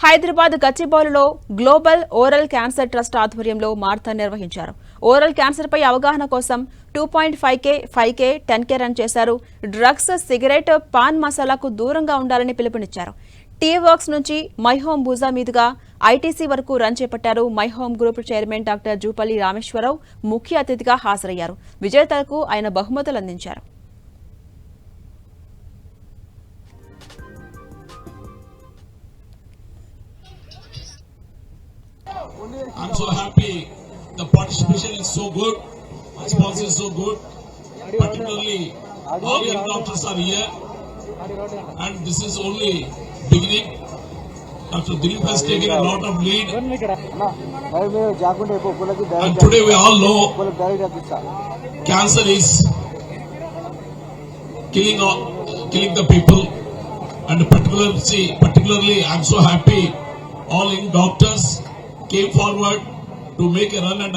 హైదరాబాద్ గచ్చిబౌలిలో global oral cancer trust ఆధ్వర్యంలో marathon నిర్వహించారు. ఓరల్ క్యాన్సర్ పై అవగాహన కోసం 2.5K, 5K, 10K రన్ చేశారు. డ్రగ్స్, సిగరెట్, పాన్ మసాలాకు దూరంగా ఉండాలని పిలుపునిచ్చారు. టీ వర్క్స్ నుంచి మై హోమ్ బూజా మీదుగా ఐటీసీ వరకు రన్ చేపట్టారు. My home group chairman doctor Jupalli Rameshwara Rao ముఖ్య అతిథిగా హాజరయ్యారు. విజేతలకు ఆయన బహుమతులు అందించారు. I'm so happy. The participation is so good. Response is so good. Particularly, all young doctors are here, and this is only beginning. Dr. Dilip has taken a lot of lead, and today we all know cancer is killing the people, and particularly, I'm so happy. All young doctors came forward to make a run and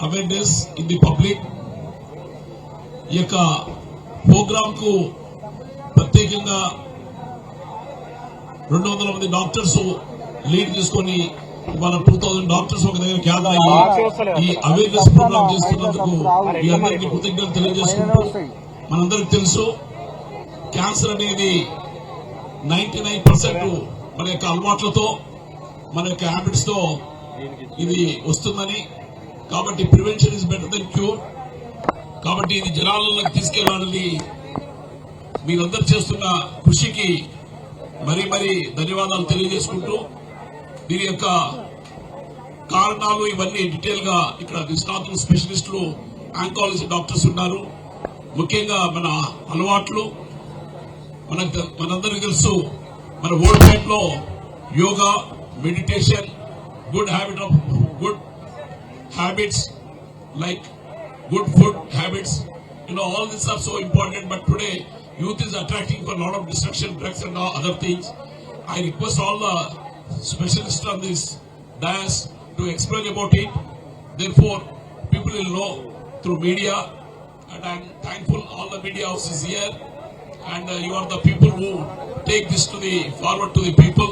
awareness in the public. ఈ యొక్క programme కు ప్రత్యేకంగా 200 మంది doctors lead తీసుకొని మన 2000 doctors ఒక దగ్గర gather అయ్యి ఈ అవేర్నెస్ ప్రోగ్రామ్ చేస్తున్నందుకు మీ అందరికీ కృతజ్ఞతలు తెలియజేసుకుంటూ మనందరికి తెలుసు క్యాన్సర్ అనేది 99% మన యొక్క అలవాట్లతో మన యొక్క హ్యాబిట్స్ తో ఇది వస్తుందని, కాబట్టి prevention is better than cure. కాబట్టి ఇది జనాలలోకి తీసుకెళ్లాలని మీరందరూ చేస్తున్న కృషికి మరీ ధన్యవాదాలు తెలియజేసుకుంటూ దీని యొక్క కారణాలు ఇవన్నీ డీటెయిల్ గా ఇక్కడ నిష్ణాతులు, స్పెషలిస్టులు, ఆంకాలజీ డాక్టర్స్ ఉన్నారు. ముఖ్యంగా మన అలవాట్లు మనందరికీ తెలుసు. మన వరల్డ్ వైడ్ లో yoga, meditation, good habits like good food habits, all these are so important. But today youth is attracting for a lot of destruction, drugs and other things. I request all the specialists on this dais to explain about it. Therefore people will know through media, and I am thankful all the media houses here, and you are the people who take this forward to the people.